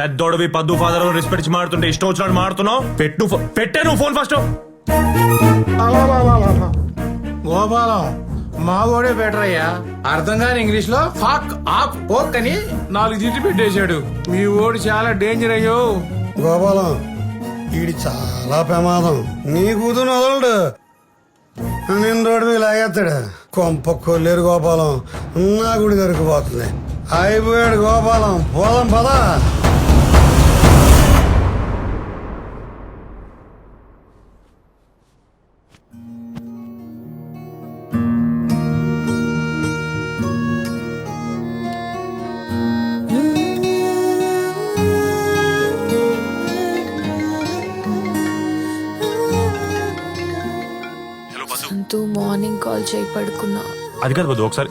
పెద్దోడివి పద్దు father respect ఇచ్చి మాడుతుంటే ఇష్టం వచ్చినట్టు మాడుతున్నావు. పెట్టే నువ్వు ఫోన్ ఫస్ట్. గోపాలం మా ఓడే బెటర్ అయ్యా. అర్థం కాని ఇంగ్లీష్ లో ఫాక్ ఆక్ పోక్ అని 4 తిట్టి పెట్టేశాడు. మీ ఓడి చాలా డేంజర్ అయ్యో. గోపాలం వీడి చాలా ప్రమాదం. నీ కూతురు వదలడు, నేను రోడ్డు మీద లాగేస్తాడు. కొంప కొల్లేరు గోపాలం, నా గుడి దొరికిపోతుంది. అయిపోయాడు గోపాలం, పోదాం పదా. సంతూ మార్నింగ్ కాల్ చేయి పడుకున్నా. అది కాదు వద్దు, ఒకసారి